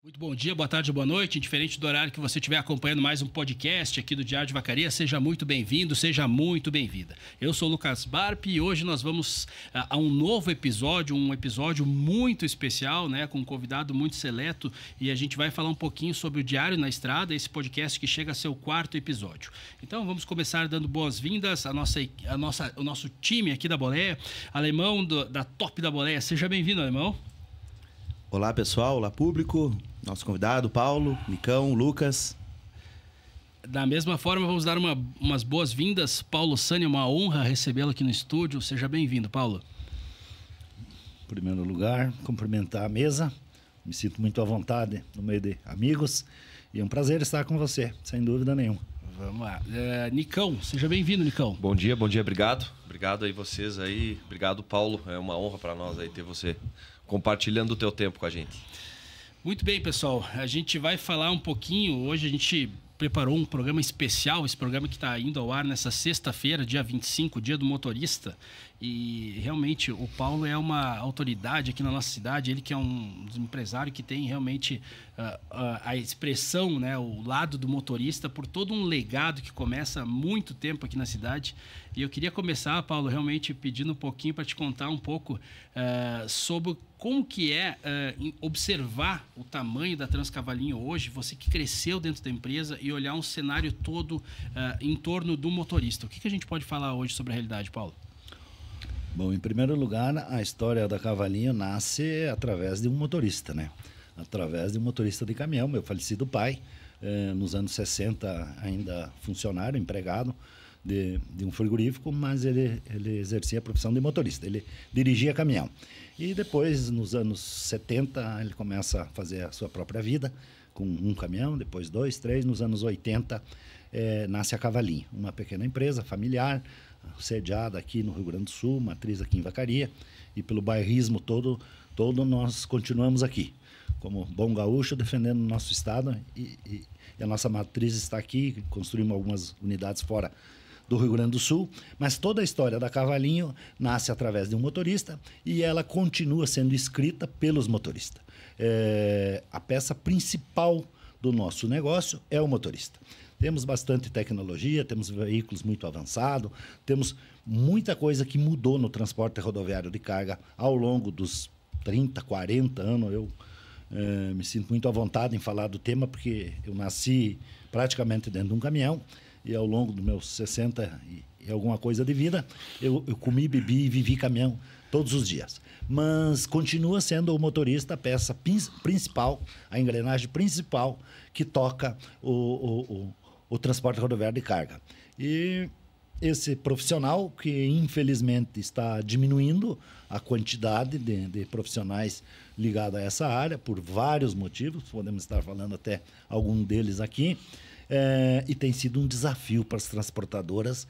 Muito bom dia, boa tarde, boa noite. Indiferente do horário que você estiver acompanhando mais um podcast aqui do Diário de Vacaria, seja muito bem-vindo, seja muito bem-vinda. Eu sou o Lucas Barpi e hoje nós vamos a um novo episódio, um episódio muito especial, né, com um convidado muito seleto, e a gente vai falar um pouquinho sobre o Diário na Estrada, esse podcast que chega a ser o 4º episódio. Então vamos começar dando boas-vindas ao nosso time aqui da Boleia, Alemão da Top da Boleia. Seja bem-vindo, Alemão. Olá pessoal, olá público, nosso convidado Paulo, Nicão, Lucas. Da mesma forma, vamos dar umas boas-vindas. Paulo Sani, é uma honra recebê-lo aqui no estúdio. Seja bem-vindo, Paulo. Em primeiro lugar, cumprimentar a mesa. Me sinto muito à vontade no meio de amigos e é um prazer estar com você, sem dúvida nenhuma. Vamos lá. Nicão, seja bem-vindo, Nicão. Bom dia, obrigado. Obrigado aí vocês aí. Obrigado, Paulo. É uma honra para nós aí ter você compartilhando o teu tempo com a gente. Muito bem, pessoal. A gente vai falar um pouquinho. Hoje a gente preparou um programa especial, esse programa que está indo ao ar nessa sexta-feira, dia 25, dia do motorista. E realmente o Paulo é uma autoridade aqui na nossa cidade, ele que é um empresário que tem realmente a expressão, né, o lado do motorista, por todo um legado que começa há muito tempo aqui na cidade. E eu queria começar, Paulo, realmente pedindo um pouquinho para te contar um pouco sobre como que é observar o tamanho da Transcavalinho hoje, você que cresceu dentro da empresa, e olhar um cenário todo em torno do motorista. O que a gente pode falar hoje sobre a realidade, Paulo? Bom, em primeiro lugar, a história da Cavalinho nasce através de um motorista, né? Através de um motorista de caminhão, meu falecido pai, nos anos 60 ainda funcionário, empregado de um frigorífico, mas ele exercia a profissão de motorista, ele dirigia caminhão. E depois, nos anos 70, ele começa a fazer a sua própria vida, com um caminhão, depois 2, 3, nos anos 80 nasce a Cavalinho, uma pequena empresa familiar, sediada aqui no Rio Grande do Sul, matriz aqui em Vacaria, e pelo bairrismo todo nós continuamos aqui, como bom gaúcho, defendendo o nosso estado, e a nossa matriz está aqui, construímos algumas unidades fora do Rio Grande do Sul, mas toda a história da Cavalinho nasce através de um motorista e ela continua sendo escrita pelos motoristas. A peça principal do nosso negócio é o motorista. Temos bastante tecnologia, temos veículos muito avançados, temos muita coisa que mudou no transporte rodoviário de carga ao longo dos 30, 40 anos. Eu me sinto muito à vontade em falar do tema, porque eu nasci praticamente dentro de um caminhão e ao longo dos meus 60 e alguma coisa de vida, eu comi, bebi e vivi caminhão todos os dias. Mas continua sendo o motorista a peça principal, a engrenagem principal que toca o transporte rodoviário de carga. E esse profissional, que infelizmente está diminuindo a quantidade de profissionais ligados a essa área, por vários motivos, podemos estar falando até algum deles aqui, e tem sido um desafio para as transportadoras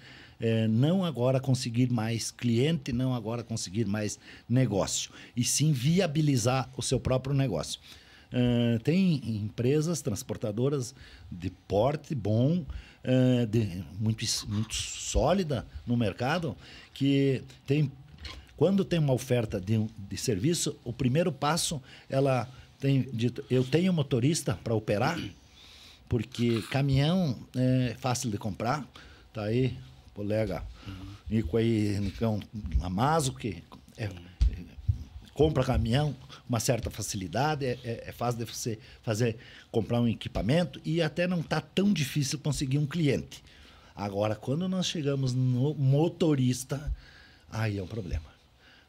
não agora conseguir mais cliente, não agora conseguir mais negócio, e sim viabilizar o seu próprio negócio. Tem empresas transportadoras de porte bom, muito sólida no mercado, que quando tem uma oferta de serviço, o primeiro passo, ela tem dito: eu tenho motorista para operar, porque caminhão é fácil de comprar. Tá aí, colega Nico aí, Nicão Amazo, que compra caminhão, uma certa facilidade, é fácil de você comprar um equipamento e até não está tão difícil conseguir um cliente. Agora, quando nós chegamos no motorista, aí é um problema.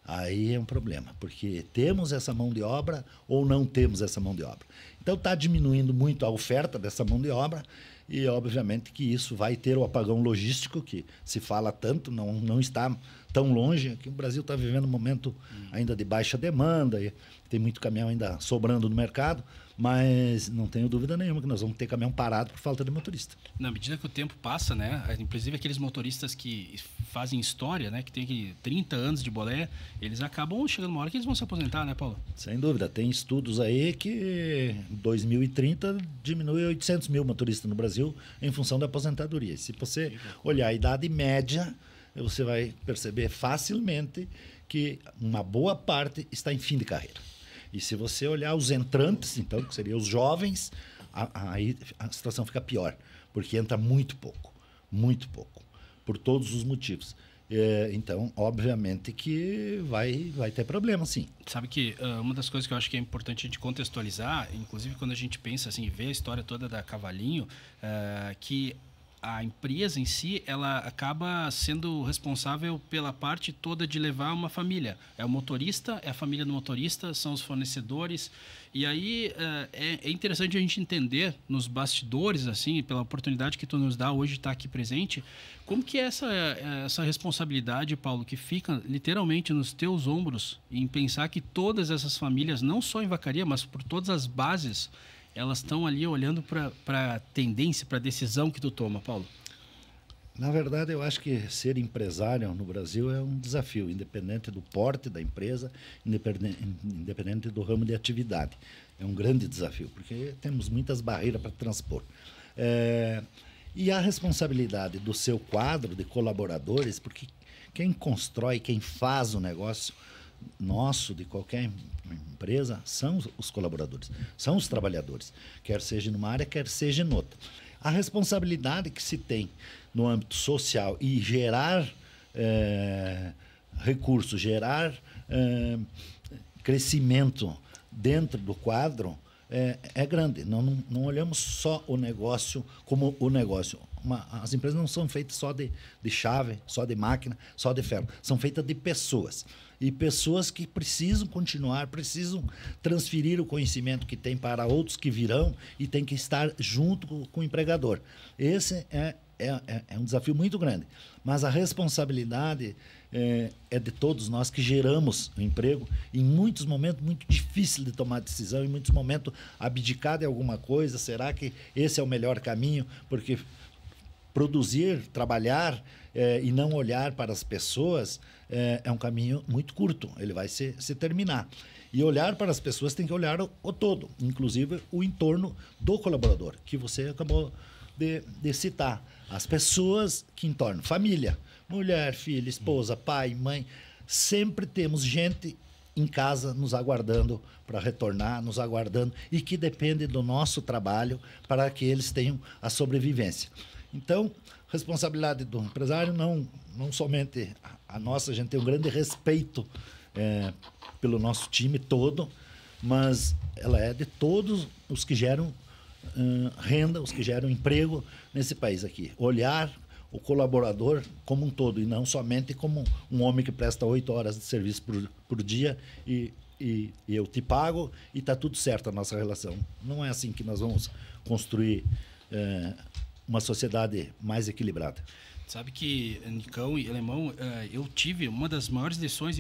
Aí é um problema, porque temos essa mão de obra ou não temos essa mão de obra. Então está diminuindo muito a oferta dessa mão de obra e obviamente que isso vai ter o apagão logístico, que se fala tanto, não está tão longe, que o Brasil está vivendo um momento ainda de baixa demanda, e tem muito caminhão ainda sobrando no mercado, mas não tenho dúvida nenhuma que nós vamos ter caminhão parado por falta de motorista. Na medida que o tempo passa, né, inclusive aqueles motoristas que fazem história, né, que tem aqui 30 anos de boleia, eles acabam chegando uma hora que eles vão se aposentar, né, Paulo? Sem dúvida, tem estudos aí que em 2030 diminui 800 mil motoristas no Brasil em função da aposentadoria. Se você olhar a idade média, você vai perceber facilmente que uma boa parte está em fim de carreira. E se você olhar os entrantes, então, que seriam os jovens, aí a situação fica pior, porque entra muito pouco, por todos os motivos. Então, obviamente que vai ter problema, sim. Sabe que uma das coisas que eu acho que é importante a gente contextualizar, inclusive quando a gente pensa assim, vê a história toda da Cavalinho, que a empresa em si, ela acaba sendo responsável pela parte toda de levar uma família. É o motorista, é a família do motorista, são os fornecedores. E aí é interessante a gente entender nos bastidores, assim, pela oportunidade que tu nos dá hoje de estar aqui presente, como que é essa responsabilidade, Paulo, que fica literalmente nos teus ombros em pensar que todas essas famílias, não só em Vacaria, mas por todas as bases, elas estão ali olhando para a tendência, para a decisão que tu toma, Paulo? Na verdade, eu acho que ser empresário no Brasil é um desafio, independente do porte da empresa, independente do ramo de atividade. É um grande desafio, porque temos muitas barreiras para transpor. E a responsabilidade do seu quadro de colaboradores, porque quem constrói, quem faz o negócio nosso, de qualquer empresa, são os colaboradores, são os trabalhadores, quer seja numa área, quer seja em outra. A responsabilidade que se tem no âmbito social e gerar recursos, gerar crescimento dentro do quadro é grande. Não olhamos só o negócio como o negócio. As empresas não são feitas só de chave, só de máquina, só de ferro. São feitas de pessoas. E pessoas que precisam continuar, precisam transferir o conhecimento que tem para outros que virão e tem que estar junto com o empregador. Esse é um desafio muito grande. Mas a responsabilidade é de todos nós que geramos o emprego. Em muitos momentos, muito difícil de tomar decisão, em muitos momentos, abdicar de alguma coisa. Será que esse é o melhor caminho? Porque produzir, trabalhar e não olhar para as pessoas é um caminho muito curto, ele vai se terminar. E olhar para as pessoas tem que olhar o todo, inclusive o entorno do colaborador, que você acabou de citar. As pessoas que entornam, família, mulher, filha, esposa, pai, mãe, sempre temos gente em casa nos aguardando para retornar, nos aguardando, e que depende do nosso trabalho para que eles tenham a sobrevivência. Então, responsabilidade do empresário, não somente a nossa, a gente tem um grande respeito pelo nosso time todo, mas ela é de todos os que geram renda, os que geram emprego nesse país aqui. Olhar o colaborador como um todo e não somente como um homem que presta 8 horas de serviço por dia e eu te pago e está tudo certo a nossa relação. Não é assim que nós vamos construir uma sociedade mais equilibrada. Sabe que, Nicão e Alemão, eu tive uma das maiores lições,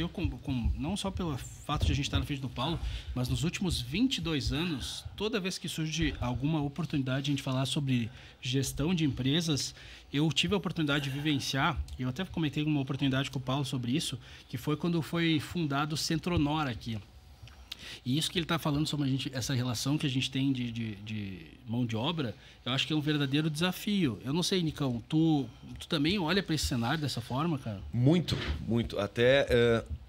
não só pelo fato de a gente estar na frente do Paulo, mas nos últimos 22 anos, toda vez que surge alguma oportunidade de a gente falar sobre gestão de empresas, eu tive a oportunidade de vivenciar, e eu até comentei uma oportunidade com o Paulo sobre isso, que foi quando foi fundado o Centro-Honor aqui. E isso que ele está falando sobre essa relação que a gente tem de mão de obra, eu acho que é um verdadeiro desafio. Eu não sei, Nicão, tu também olha para esse cenário dessa forma, cara? Muito, muito. Até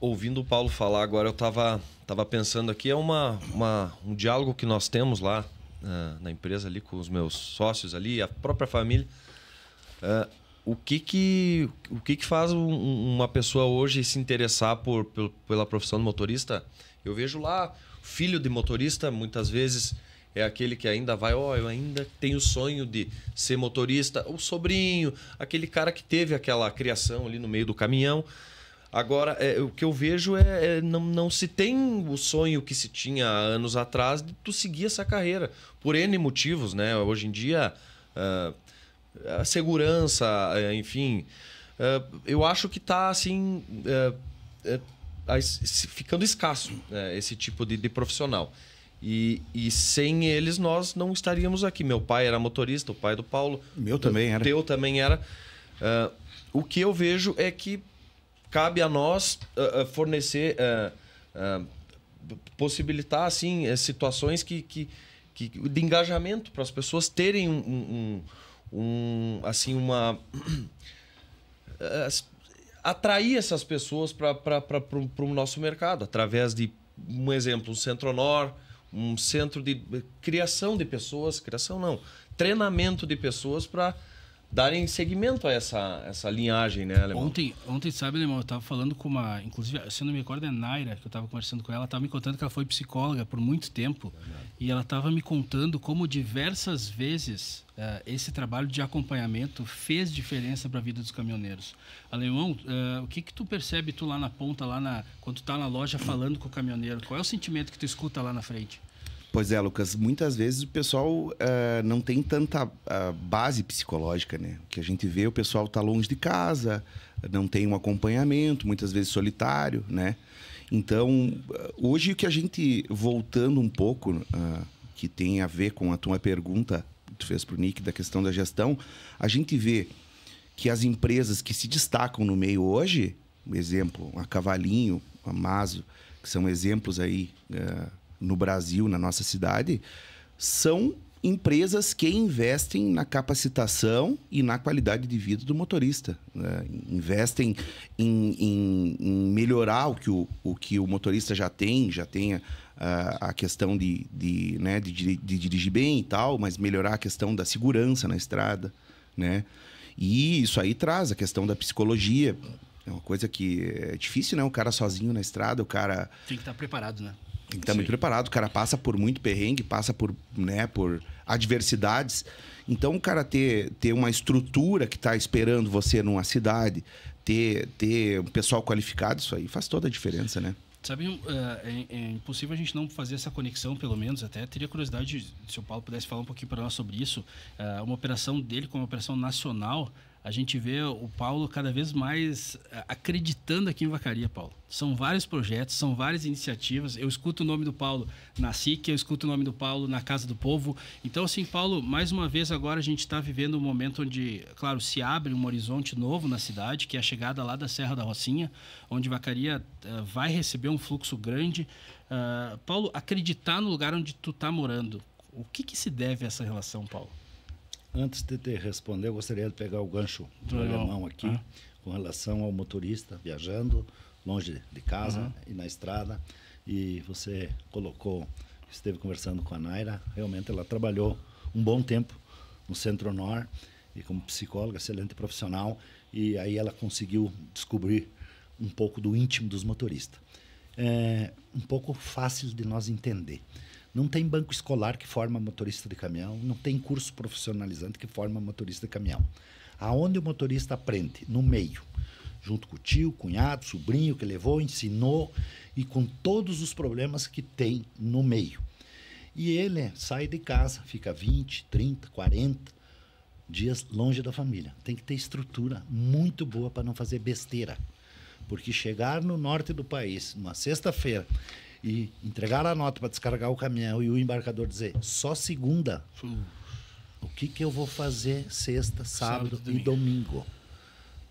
ouvindo o Paulo falar agora, eu estava pensando aqui, um diálogo que nós temos lá na empresa ali com os meus sócios ali, a própria família. O que faz uma pessoa hoje se interessar pela profissão de motorista? Eu vejo lá, filho de motorista, muitas vezes é aquele que ainda vai, eu ainda tenho o sonho de ser motorista. O sobrinho, aquele cara que teve aquela criação ali no meio do caminhão. Agora, o que eu vejo não se tem o sonho que se tinha anos atrás de tu seguir essa carreira, por N motivos, né? Hoje em dia, a segurança, enfim, eu acho que está assim... ficando escasso esse tipo de profissional. E sem eles nós não estaríamos aqui. Meu pai era motorista, o pai do Paulo. Meu também era. Teu também era. O que eu vejo é que cabe a nós fornecer, possibilitar assim, situações de engajamento para as pessoas terem atrair essas pessoas para o nosso mercado, através de um exemplo, um Centro-Nor, um centro de criação de pessoas, treinamento de pessoas para darem seguimento a essa linhagem, né, Alemão? Ontem, sabe, Alemão, eu estava falando com uma... Inclusive, se eu não me recordo, é Naira, que eu estava conversando com ela. Ela estava me contando que ela foi psicóloga por muito tempo. E ela estava me contando como diversas vezes esse trabalho de acompanhamento fez diferença para a vida dos caminhoneiros. Alemão, o que tu percebe tu lá na ponta, quando tu tá na loja falando com o caminhoneiro? Qual é o sentimento que tu escuta lá na frente? Pois é, Lucas, muitas vezes o pessoal não tem tanta base psicológica, né? O que a gente vê, o pessoal está longe de casa, não tem um acompanhamento, muitas vezes solitário, né? Então, hoje o que a gente, voltando um pouco, que tem a ver com a tua pergunta que tu fez para o Nick, da questão da gestão, a gente vê que as empresas que se destacam no meio hoje, um exemplo, a Cavalinho, a Maso, que são exemplos aí... no Brasil, na nossa cidade, são empresas que investem na capacitação e na qualidade de vida do motorista. Investem em melhorar o que o motorista já tem a questão de dirigir bem e tal, mas melhorar a questão da segurança na estrada, né? E isso aí traz a questão da psicologia. É uma coisa que é difícil, né? O cara sozinho na estrada, o cara... Tem que estar preparado, né? Tem que estar muito preparado. O cara passa por muito perrengue, passa por adversidades. Então, o cara ter uma estrutura que está esperando você numa cidade, ter um pessoal qualificado, isso aí faz toda a diferença, né? Sabe, é impossível a gente não fazer essa conexão, pelo menos. Até teria curiosidade, se o Paulo pudesse falar um pouquinho para nós sobre isso. Uma operação dele como uma operação nacional, a gente vê o Paulo cada vez mais acreditando aqui em Vacaria, Paulo. São vários projetos, são várias iniciativas. Eu escuto o nome do Paulo na SIC, eu escuto o nome do Paulo na Casa do Povo. Então, assim, Paulo, mais uma vez agora a gente está vivendo um momento onde, claro, se abre um horizonte novo na cidade, que é a chegada lá da Serra da Rocinha, onde Vacaria vai receber um fluxo grande. Paulo, acreditar no lugar onde tu está morando, o que se deve a essa relação, Paulo? Antes de te responder, eu gostaria de pegar o gancho do Alemão aqui, com relação ao motorista viajando longe de casa e na estrada. E você esteve conversando com a Naira, realmente ela trabalhou um bom tempo no Centro-Nor e como psicóloga, excelente profissional, e aí ela conseguiu descobrir um pouco do íntimo dos motoristas. É um pouco fácil de nós entender. Não tem banco escolar que forma motorista de caminhão, não tem curso profissionalizante que forma motorista de caminhão. Aonde o motorista aprende? No meio, junto com o tio, cunhado, sobrinho que levou, ensinou e com todos os problemas que tem no meio. E ele sai de casa, fica 20, 30, 40 dias longe da família. Tem que ter estrutura muito boa para não fazer besteira. Porque chegar no norte do país, numa sexta-feira, e entregar a nota para descarregar o caminhão e o embarcador dizer só segunda, o que eu vou fazer sexta, sábado e domingo?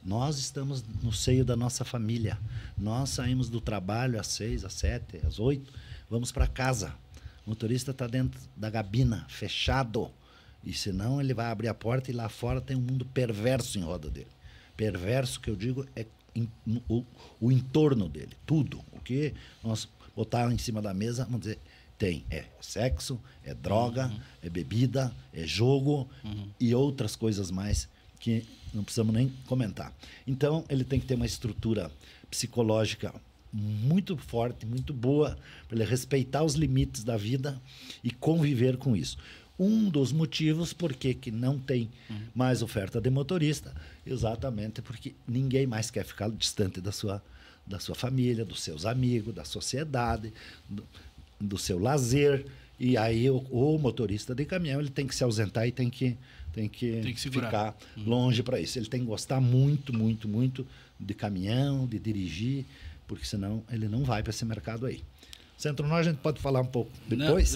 Nós estamos no seio da nossa família. Nós saímos do trabalho às 6, às 7, às 8, vamos para casa. O motorista está dentro da gabina, fechado. E senão ele vai abrir a porta e lá fora tem um mundo perverso em roda dele. Perverso, que eu digo, é o entorno dele, tudo. O que nós botar em cima da mesa, vamos dizer, é sexo, é droga, é bebida, é jogo e outras coisas mais que não precisamos nem comentar. Então, ele tem que ter uma estrutura psicológica muito forte, muito boa, para ele respeitar os limites da vida e conviver com isso. Um dos motivos por que não tem mais oferta de motorista, exatamente porque ninguém mais quer ficar distante da sua família, dos seus amigos, da sociedade, do seu lazer. E aí o motorista de caminhão ele tem que se ausentar e tem que ficar longe para isso. Ele tem que gostar muito, muito, muito de caminhão, de dirigir, porque senão ele não vai para esse mercado aí. Centro-Nor a gente pode falar um pouco depois,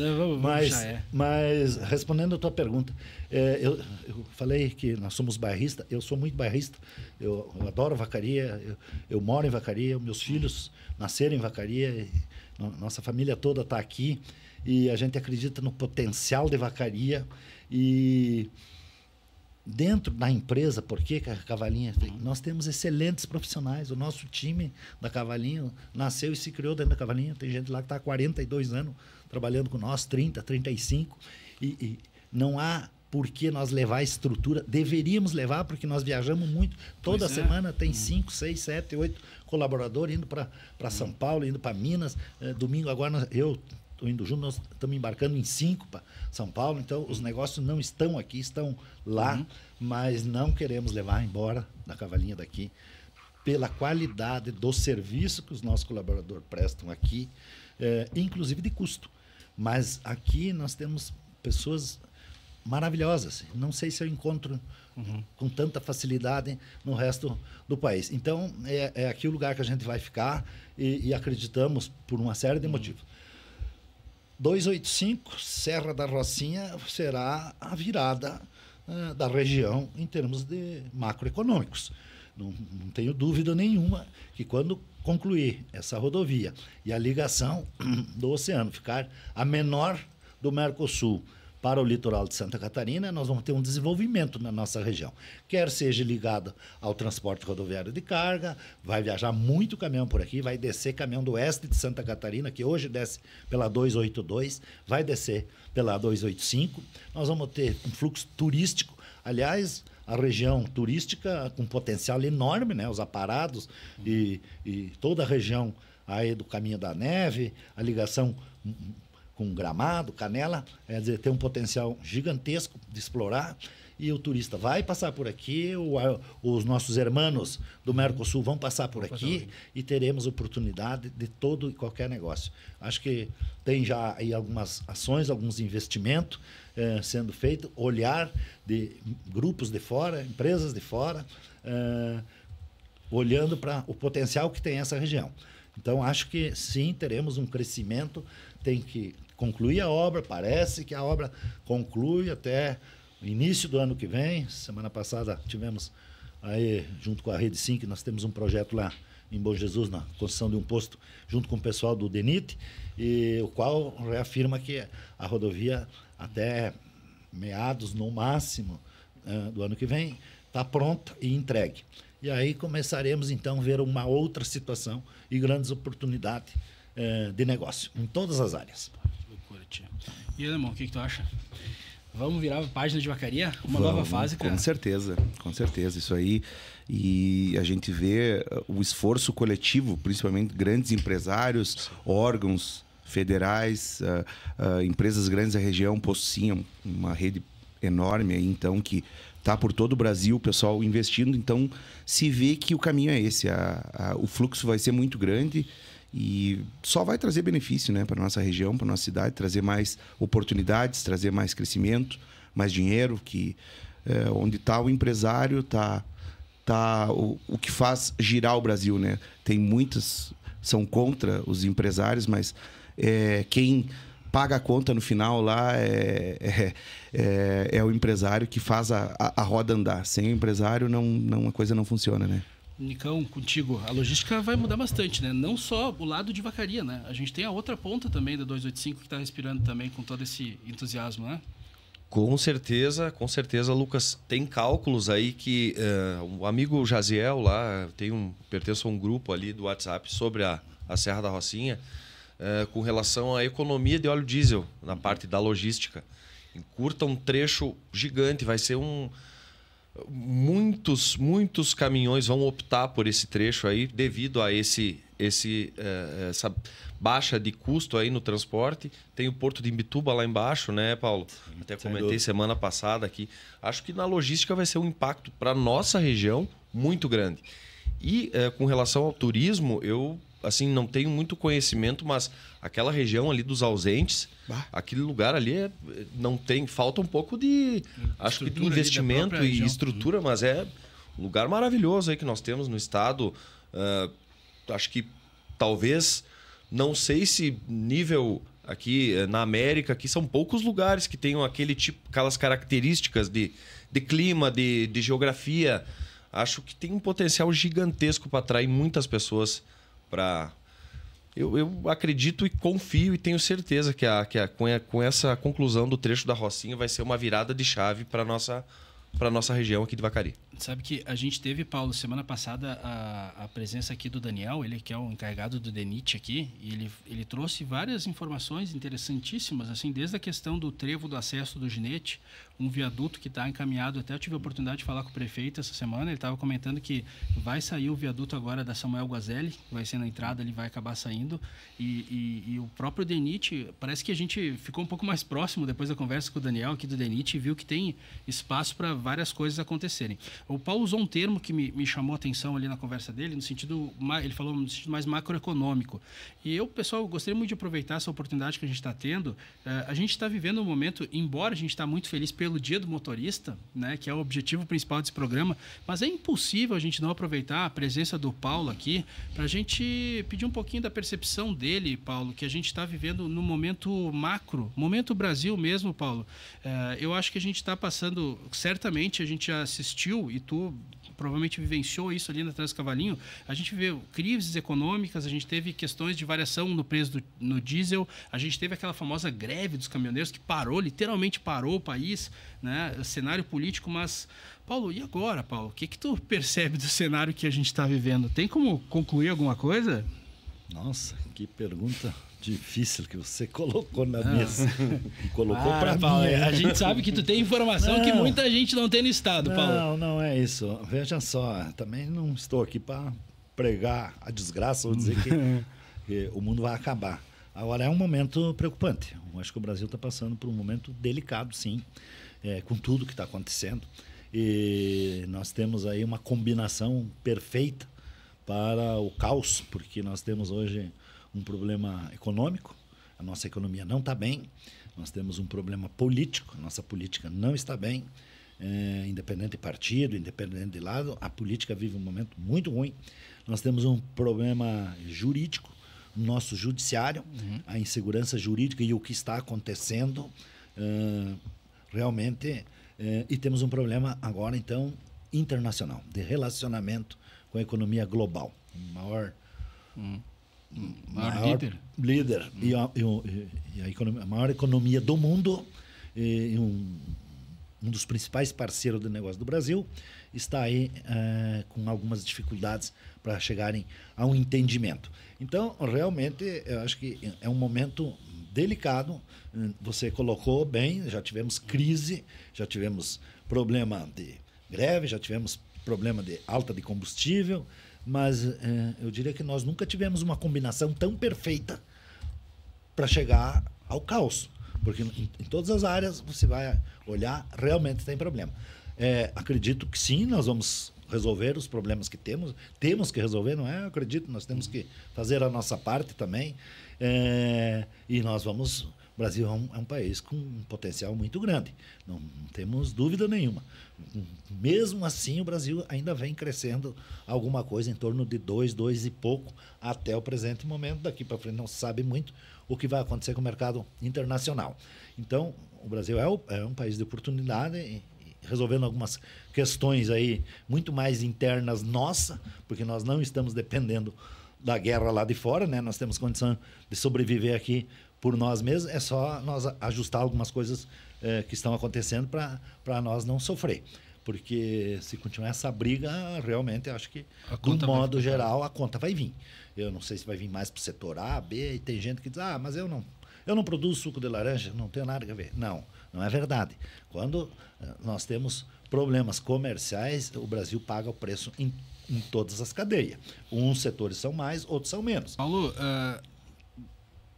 mas respondendo a tua pergunta, eu falei que nós somos bairristas, eu sou muito bairrista, eu adoro Vacaria, eu moro em Vacaria, meus filhos nasceram em Vacaria, nossa família toda está aqui e a gente acredita no potencial de Vacaria e dentro da empresa, por que a Cavalinha tem? Nós temos excelentes profissionais. O nosso time da Cavalinho nasceu e se criou dentro da Cavalinho. Tem gente lá que está há 42 anos trabalhando com nós, 30, 35. E não há por que nós levar a estrutura. Deveríamos levar, porque nós viajamos muito. Toda semana tem 5, 6, 7, 8 colaboradores indo para São Paulo, indo para Minas. Domingo agora eu estou indo junto, nós estamos embarcando em 5 para São Paulo. Então, os negócios não estão aqui, estão lá, mas não queremos levar embora da Cavalinha daqui pela qualidade do serviço que os nossos colaboradores prestam aqui, inclusive de custo. Mas aqui nós temos pessoas maravilhosas. Não sei se eu encontro com tanta facilidade no resto do país. Então, é aqui o lugar que a gente vai ficar e acreditamos por uma série de motivos. 285, Serra da Rocinha, será a virada da região em termos de macroeconômicos. Não tenho dúvida nenhuma que quando concluir essa rodovia e a ligação do oceano ficar a menor do Mercosul para o litoral de Santa Catarina, nós vamos ter um desenvolvimento na nossa região. Quer seja ligado ao transporte rodoviário de carga, vai viajar muito caminhão por aqui, vai descer caminhão do oeste de Santa Catarina, que hoje desce pela 282, vai descer pela 285. Nós vamos ter um fluxo turístico. Aliás, a região turística com potencial enorme, né? Os aparados e toda a região aí do Caminho da Neve, a ligação com Gramado, Canela, quer dizer, tem um potencial gigantesco de explorar, e o turista vai passar por aqui, os nossos irmãos do Mercosul vão passar por aqui e teremos oportunidade de todo e qualquer negócio. Acho que tem já aí algumas ações, alguns investimentos sendo feitos, olhar de grupos de fora, empresas de fora, olhando para o potencial que tem essa região. Então, acho que sim, teremos um crescimento, tem que concluir a obra, parece que a obra conclui até o início do ano que vem. Semana passada tivemos aí, junto com a Rede Sim, que nós temos um projeto lá em Bom Jesus, na construção de um posto, junto com o pessoal do DENIT, e o qual reafirma que a rodovia, até meados, no máximo, do ano que vem, está pronta e entregue. E aí começaremos, então, a ver uma outra situação e grandes oportunidades de negócio, em todas as áreas. E aí, irmão, o que tu acha? Vamos virar a página de Vacaria? Uma nova fase, cara? Com certeza, com certeza. Isso aí. E a gente vê o esforço coletivo, principalmente grandes empresários, órgãos federais, empresas grandes da região, Posto Sim, uma rede enorme aí, então, que está por todo o Brasil, o pessoal investindo. Então, se vê que o caminho é esse. O fluxo vai ser muito grande e só vai trazer benefício, né, para a nossa região, para a nossa cidade, trazer mais oportunidades, trazer mais crescimento, mais dinheiro, que onde está o empresário, tá o que faz girar o Brasil, né? Tem muitas, são contra os empresários, mas quem paga a conta no final lá é o empresário que faz a roda andar. Sem o empresário, a coisa não funciona, né? Nicão, contigo, a logística vai mudar bastante, né? Não só o lado de Vacaria, né? A gente tem a outra ponta também da 285 que está respirando também com todo esse entusiasmo, né? Com certeza, Lucas. Tem cálculos aí que o amigo Jaziel lá, pertence a um grupo ali do WhatsApp sobre a Serra da Rocinha, com relação à economia de óleo diesel na parte da logística. Encurta um trecho gigante, vai ser muitos caminhões vão optar por esse trecho aí devido a essa baixa de custo aí no transporte. Tem o Porto de Imbituba lá embaixo, né, Paulo? Até comentei semana passada aqui. Acho que na logística vai ser um impacto para nossa região muito grande. E com relação ao turismo, eu assim não tenho muito conhecimento, mas aquela região ali dos ausentes, aquele lugar ali falta um pouco de, acho que de investimento e estrutura, mas é um lugar maravilhoso aí que nós temos no estado. Acho que talvez, não sei se nível aqui na América, aqui são poucos lugares que tenham aquelas características de clima, de geografia. Acho que tem um potencial gigantesco para atrair muitas pessoas para... Eu acredito e confio e tenho certeza que com essa conclusão do trecho da Rocinha vai ser uma virada de chave para a nossa para a nossa região aqui de Vacaria. Sabe que a gente teve, Paulo, semana passada a presença aqui do Daniel, ele que é o encarregado do DENIT aqui, e ele trouxe várias informações interessantíssimas, assim, desde a questão do trevo do acesso do Ginete, um viaduto que está encaminhado, até eu tive a oportunidade de falar com o prefeito essa semana, ele estava comentando que vai sair o viaduto agora da Samuel Guazelli, que vai ser na entrada, ele vai acabar saindo, e o próprio DENIT, parece que a gente ficou um pouco mais próximo depois da conversa com o Daniel aqui do DENIT e viu que tem espaço para várias coisas acontecerem. O Paulo usou um termo que me chamou a atenção ali na conversa dele, no sentido, ele falou no sentido mais macroeconômico. E eu, pessoal, gostaria muito de aproveitar essa oportunidade que a gente está tendo. A gente está vivendo um momento, embora a gente está muito feliz pelo Dia do Motorista, né, que é o objetivo principal desse programa, mas é impossível a gente não aproveitar a presença do Paulo aqui para a gente pedir um pouquinho da percepção dele, Paulo, que a gente está vivendo no momento macro, momento Brasil mesmo, Paulo. Eu acho que a gente está passando, certamente a gente já assistiu, e tu provavelmente vivenciou isso ali na Transcavalinho, a gente vê crises econômicas, a gente teve questões de variação no preço no diesel, a gente teve aquela famosa greve dos caminhoneiros que parou, literalmente parou o país, né? Cenário político, mas, Paulo, e agora, Paulo? O que tu percebe do cenário que a gente está vivendo? Tem como concluir alguma coisa? Nossa, que pergunta difícil que você colocou na mesa. E colocou para mim. Paulo, a gente sabe que tu tem informação que muita gente não tem no estado, Paulo. Não é isso. Veja só, também não estou aqui para pregar a desgraça ou dizer que o mundo vai acabar. Agora, é um momento preocupante. Eu acho que o Brasil está passando por um momento delicado, sim, com tudo que está acontecendo. E nós temos aí uma combinação perfeita para o caos, porque nós temos hoje um problema econômico, a nossa economia não está bem, nós temos um problema político, a nossa política não está bem, independente de partido, independente de lado, a política vive um momento muito ruim, nós temos um problema jurídico, no nosso judiciário, a insegurança jurídica e o que está acontecendo realmente, e temos um problema agora, então, internacional, de relacionamento com a economia global, maior líder e a economia, a maior economia do mundo e um dos principais parceiros do negócio do Brasil está aí com algumas dificuldades para chegarem a um entendimento. Então, realmente, eu acho que é um momento delicado. Você colocou bem, já tivemos crise, já tivemos problema de greve, já tivemos problema de alta de combustível, mas eu diria que nós nunca tivemos uma combinação tão perfeita para chegar ao caos, porque em todas as áreas você vai olhar, realmente tem problema. Acredito que sim, nós vamos resolver os problemas que temos que resolver, não é? Eu acredito, nós temos que fazer a nossa parte também, e nós vamos... O Brasil é um país com um potencial muito grande, não temos dúvida nenhuma. Mesmo assim, o Brasil ainda vem crescendo alguma coisa em torno de 2 e pouco até o presente momento. Daqui para frente não se sabe muito o que vai acontecer com o mercado internacional. Então, o Brasil é um país de oportunidade, e resolvendo algumas questões aí muito mais internas nossa, porque nós não estamos dependendo da guerra lá de fora, né? Nós temos condição de sobreviver aqui por nós mesmos, é só nós ajustar algumas coisas que estão acontecendo para nós não sofrer. Porque se continuar essa briga, realmente, acho que, do modo geral, a conta vai vir. Eu não sei se vai vir mais para o setor A, B, e tem gente que diz, mas eu não produzo suco de laranja, não tenho nada a ver. Não é verdade. Quando nós temos problemas comerciais, o Brasil paga o preço em todas as cadeias. Uns setores são mais, outros são menos. Paulo,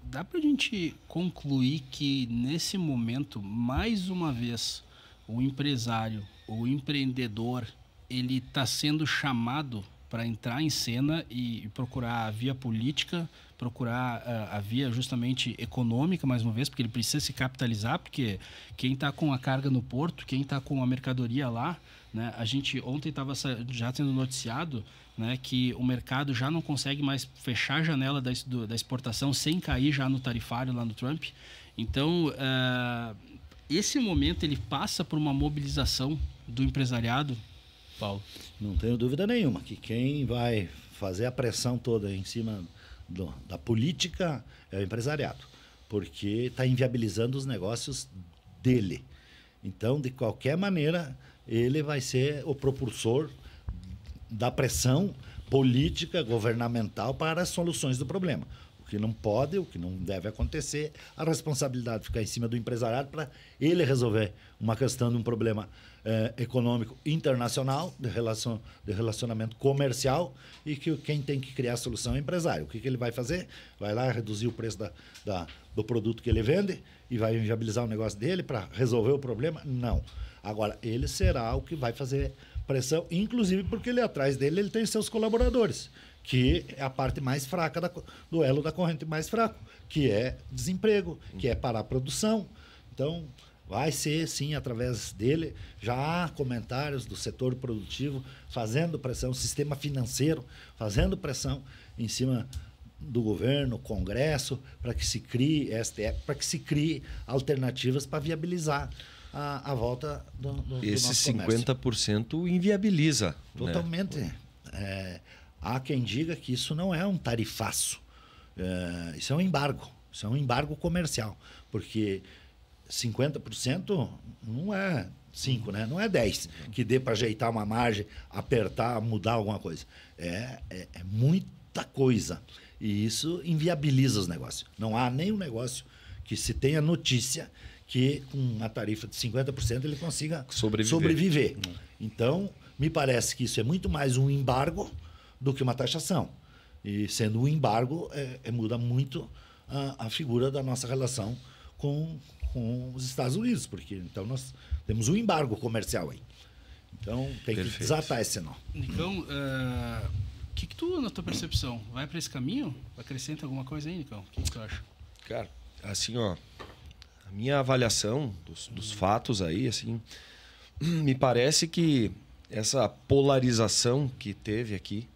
dá para a gente concluir que, nesse momento, mais uma vez, o empresário, o empreendedor, ele está sendo chamado para entrar em cena e procurar a via política, procurar a via justamente econômica, mais uma vez, porque ele precisa se capitalizar, porque quem está com a carga no porto, quem está com a mercadoria lá, né, a gente ontem estava já sendo noticiado, né, que o mercado já não consegue mais fechar a janela da exportação sem cair já no tarifário lá no Trump. Então, esse momento ele passa por uma mobilização do empresariado, Paulo? Não tenho dúvida nenhuma que quem vai fazer a pressão toda em cima da política é o empresariado, porque está inviabilizando os negócios dele. Então, de qualquer maneira, ele vai ser o propulsor da pressão política, governamental para as soluções do problema. O que não pode, o que não deve acontecer, a responsabilidade ficar em cima do empresariado para ele resolver uma questão de um problema econômico internacional, de relacionamento comercial, e que quem tem que criar a solução é o empresário. O que ele vai fazer? Vai lá reduzir o preço do produto que ele vende e vai inviabilizar o negócio dele para resolver o problema? Não. Agora, ele será o que vai fazer pressão, inclusive porque ele atrás dele ele tem seus colaboradores, que é a parte mais fraca do elo da corrente mais fraco, que é desemprego, que é parar a produção. Então, vai ser, sim, através dele. Já há comentários do setor produtivo fazendo pressão, sistema financeiro fazendo pressão em cima do governo, Congresso, para que se crie STF, para que se crie alternativas para viabilizar a volta do Esse nosso comércio. 50% inviabiliza. Totalmente. Né? Há quem diga que isso não é um tarifaço. Isso é um embargo. Isso é um embargo comercial. Porque 50% não é 5, né? Não é 10, que dê para ajeitar uma margem, apertar, mudar alguma coisa. É muita coisa. E isso inviabiliza os negócios. Não há nenhum negócio que se tenha notícia que com uma tarifa de 50% ele consiga sobreviver. Então, me parece que isso é muito mais um embargo do que uma taxação. E sendo um embargo, muda muito a figura da nossa relação com os Estados Unidos, porque então nós temos um embargo comercial aí. Então, tem que desatar esse nó. Nicão, o que tu, na tua percepção, vai para esse caminho? Acrescenta alguma coisa aí, Nicão? O que tu acha? Cara, assim, ó, a minha avaliação dos fatos aí, assim, me parece que essa polarização que teve aqui,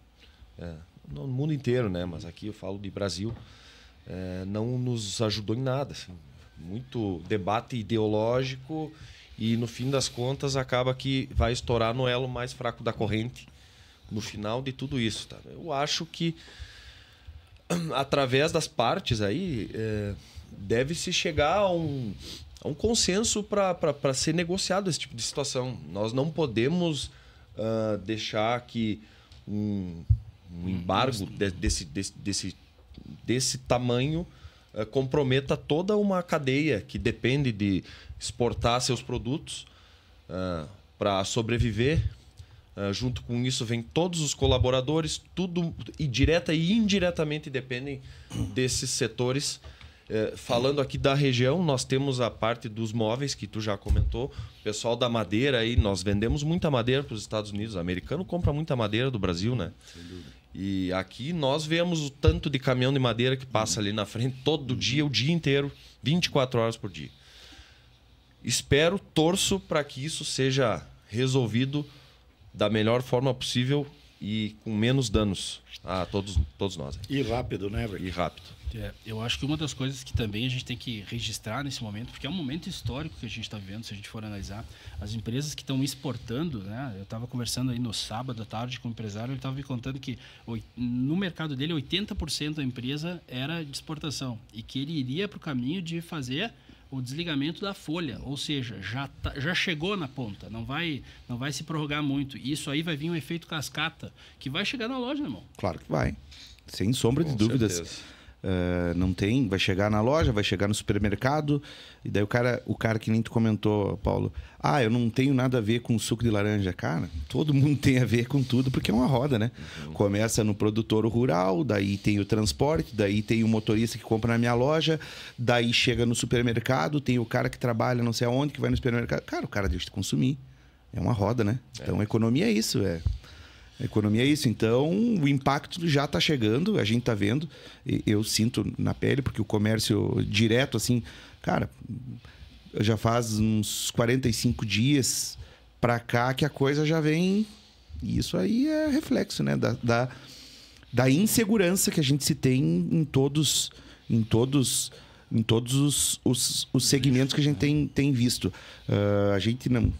no mundo inteiro, né? Mas aqui eu falo de Brasil, não nos ajudou em nada, assim. Muito debate ideológico e, no fim das contas, acaba que vai estourar no elo mais fraco da corrente no final de tudo isso. Tá? Eu acho que, através das partes aí, deve-se chegar a um consenso para ser negociado esse tipo de situação. Nós não podemos deixar que um embargo desse tamanho comprometa toda uma cadeia que depende de exportar seus produtos para sobreviver. Junto com isso vem todos os colaboradores, tudo e direta e indiretamente dependem desses setores. Falando aqui da região, nós temos a parte dos móveis, que tu já comentou. O pessoal da madeira, aí, nós vendemos muita madeira para os Estados Unidos. O americano compra muita madeira do Brasil, né? Sem dúvida. E aqui nós vemos o tanto de caminhão de madeira que passa ali na frente todo dia, o dia inteiro, 24 horas por dia. Espero, torço para que isso seja resolvido da melhor forma possível e com menos danos a todos nós. E rápido, né, Everton? E rápido. Eu acho que uma das coisas que também a gente tem que registrar nesse momento, porque é um momento histórico que a gente está vivendo, se a gente for analisar, as empresas que estão exportando, né? Eu estava conversando aí no sábado à tarde com um empresário, ele estava me contando que no mercado dele 80% da empresa era de exportação e que ele iria para o caminho de fazer o desligamento da folha, ou seja, já chegou na ponta, não vai se prorrogar muito. E isso aí vai vir um efeito cascata que vai chegar na loja, irmão. Claro que vai, sem sombra de dúvidas. Certeza. Não tem, vai chegar na loja, vai chegar no supermercado, e daí o cara que nem tu comentou, Paulo, eu não tenho nada a ver com suco de laranja. Cara, todo mundo tem a ver com tudo, porque é uma roda, né? Começa no produtor rural, daí tem o transporte, daí tem o motorista que compra na minha loja, daí chega no supermercado, tem o cara que trabalha não sei aonde, que vai no supermercado. Cara, o cara deixa de consumir. É uma roda, né? Então, a economia é isso, A economia é isso. Então, o impacto já está chegando, a gente está vendo. Eu sinto na pele, porque o comércio direto, assim... Cara, já faz uns 45 dias para cá que a coisa já vem... E isso aí é reflexo, né? Da insegurança que a gente se tem em todos os segmentos que a gente tem visto. A gente não...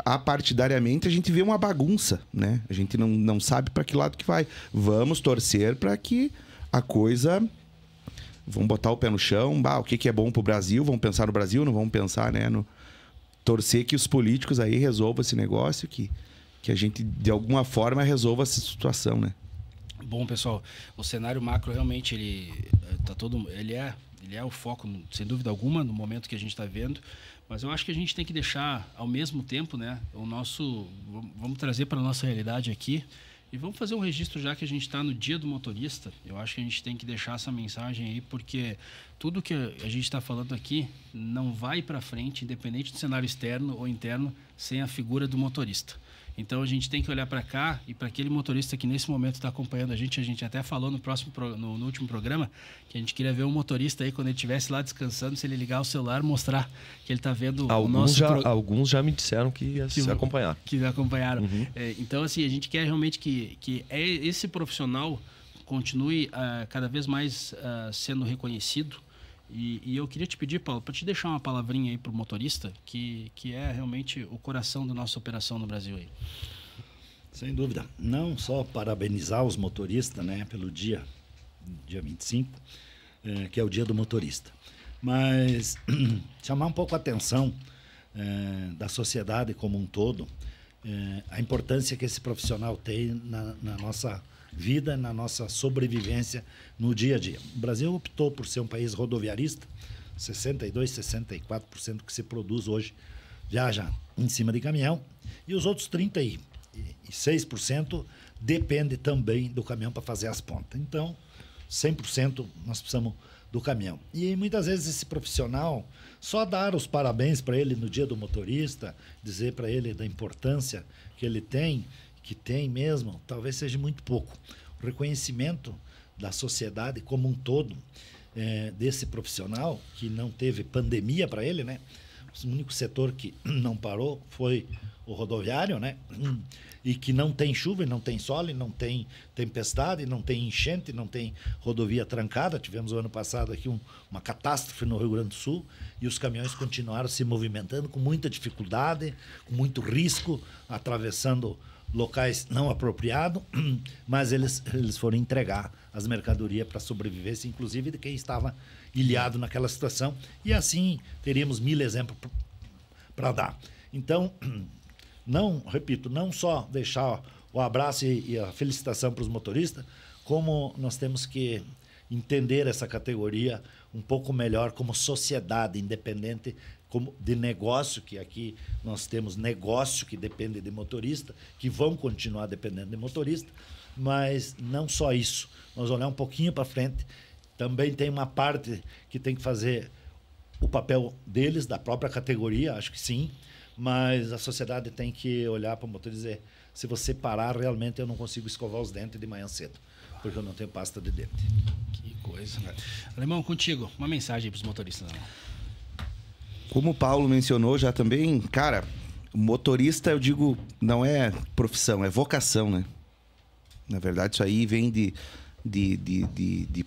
Apartidariamente, a gente vê uma bagunça, né? A gente não sabe para que lado que vai. Vamos torcer para que a coisa... Vamos botar o pé no chão. O que é bom para o Brasil? Vamos pensar no Brasil, não vamos pensar, né, torcer que os políticos aí resolvam esse negócio, que a gente, de alguma forma, resolva essa situação, né? Bom, pessoal, o cenário macro realmente ele é o foco, sem dúvida alguma, no momento que a gente está vendo, mas eu acho que a gente tem que deixar, ao mesmo tempo, né, vamos trazer para a nossa realidade aqui e vamos fazer um registro, já que a gente está no Dia do Motorista. Eu acho que a gente tem que deixar essa mensagem aí, porque tudo que a gente está falando aqui não vai para frente, independente do cenário externo ou interno, sem a figura do motorista. Então a gente tem que olhar para cá e para aquele motorista que nesse momento está acompanhando a gente até falou no último programa que a gente queria ver um motorista aí quando ele estivesse lá descansando, se ele ligar o celular, mostrar que ele está vendo Alguns já me disseram que se acompanhar. Que acompanharam. Uhum. Então, assim, a gente quer realmente que esse profissional continue cada vez mais sendo reconhecido. E eu queria te pedir, Paulo, para te deixar uma palavrinha aí para o motorista, que é realmente o coração da nossa operação no Brasil aí. Sem dúvida. Não só parabenizar os motoristas, né, pelo dia 25, que é o Dia do Motorista, mas chamar um pouco a atenção da sociedade como um todo, a importância que esse profissional tem na nossa vida, na nossa sobrevivência no dia a dia. O Brasil optou por ser um país rodoviarista, 62%, 64% que se produz hoje viaja em cima de caminhão, e os outros 36% depende também do caminhão para fazer as pontas. Então, 100% nós precisamos do caminhão. E muitas vezes esse profissional, só dar os parabéns para ele no Dia do Motorista, dizer para ele da importância que ele tem, que tem mesmo, talvez seja muito pouco. O reconhecimento da sociedade como um todo desse profissional, que não teve pandemia para ele, né? O único setor que não parou foi o rodoviário, né? E que não tem chuva, não tem sol, não tem tempestade, não tem enchente, não tem rodovia trancada. Tivemos o ano passado aqui uma catástrofe no Rio Grande do Sul e os caminhões continuaram se movimentando com muita dificuldade, com muito risco, atravessando locais não apropriados, mas eles foram entregar as mercadorias para sobrevivência, inclusive de quem estava ilhado naquela situação. E assim teríamos 1000 exemplos para dar. Então, não só deixar o abraço e a felicitação para os motoristas, como nós temos que entender essa categoria um pouco melhor como sociedade independente, como de negócio, que aqui nós temos negócio que depende de motorista, que vão continuar dependendo de motorista, mas não só isso. Nós olhar um pouquinho para frente, também tem uma parte que tem que fazer o papel deles, da própria categoria, acho que sim, mas a sociedade tem que olhar para o motor e dizer, se você parar, realmente eu não consigo escovar os dentes de manhã cedo, porque eu não tenho pasta de dente. Que coisa. Alemão, contigo, uma mensagem para os motoristas. Como o Paulo mencionou já também, cara, motorista, eu digo, não é profissão, é vocação, né? Na verdade, isso aí vem de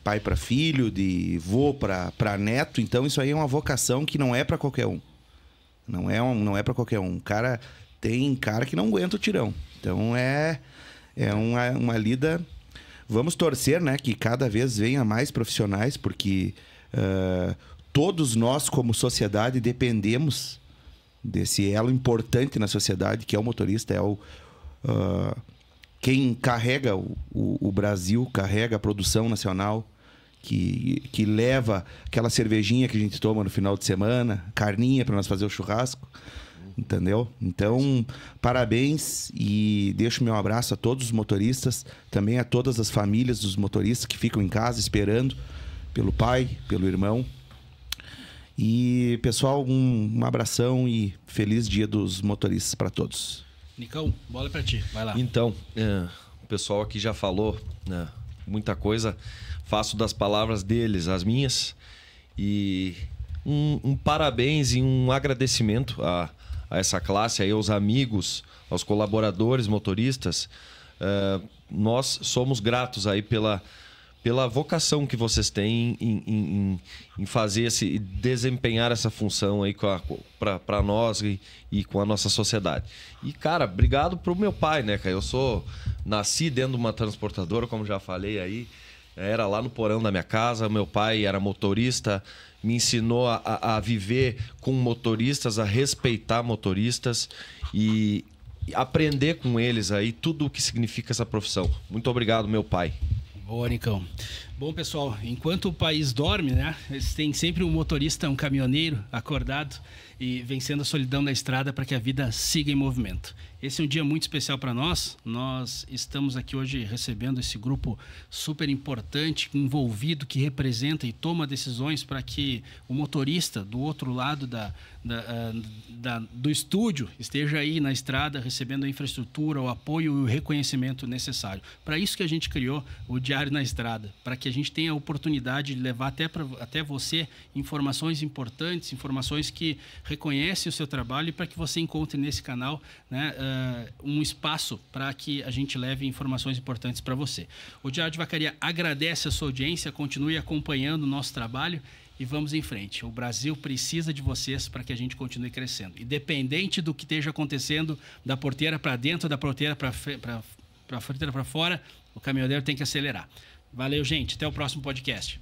pai para filho, de vô para neto. Então, isso aí é uma vocação que não é para qualquer um. Não é para qualquer um. Tem cara que não aguenta o tirão. Então, é uma lida. Vamos torcer, né? Que cada vez venha mais profissionais, porque todos nós, como sociedade, dependemos desse elo importante na sociedade, que é o motorista, quem carrega o Brasil, carrega a produção nacional, que leva aquela cervejinha que a gente toma no final de semana, carninha para nós fazer o churrasco, entendeu? Então, parabéns e deixo meu abraço a todos os motoristas, também a todas as famílias dos motoristas que ficam em casa esperando pelo pai, pelo irmão. E, pessoal, um abração e feliz Dia dos Motoristas para todos. Nicão, bola para ti, vai lá. Então, o pessoal aqui já falou, né, muita coisa. Faço das palavras deles as minhas. E um parabéns e um agradecimento a essa classe, aí, aos amigos, aos colaboradores motoristas. Nós somos gratos aí pela vocação que vocês têm em fazer desempenhar essa função aí para nós e com a nossa sociedade. E, cara, obrigado pro meu pai, né, cara? Nasci dentro de uma transportadora, como já falei aí, era lá no porão da minha casa, meu pai era motorista, me ensinou a viver com motoristas, a respeitar motoristas e aprender com eles aí tudo o que significa essa profissão. Muito obrigado, meu pai. Boa, Nicão. Bom, pessoal, enquanto o país dorme, né? Tem sempre um motorista, um caminhoneiro acordado e vencendo a solidão da estrada para que a vida siga em movimento. Esse é um dia muito especial para nós. Nós estamos aqui hoje recebendo esse grupo super importante, envolvido, que representa e toma decisões para que o motorista do outro lado do estúdio esteja aí na estrada recebendo a infraestrutura, o apoio e o reconhecimento necessário. Para isso que a gente criou o Diário na Estrada, para que a gente tenha a oportunidade de levar até você informações importantes, informações que reconhecem o seu trabalho e para que você encontre nesse canal, né, um espaço para que a gente leve informações importantes para você. O Diário de Vacaria agradece a sua audiência, continue acompanhando o nosso trabalho e vamos em frente. O Brasil precisa de vocês para que a gente continue crescendo. Independente do que esteja acontecendo, da porteira para dentro, da porteira para fora, o caminhoneiro tem que acelerar. Valeu, gente. Até o próximo podcast.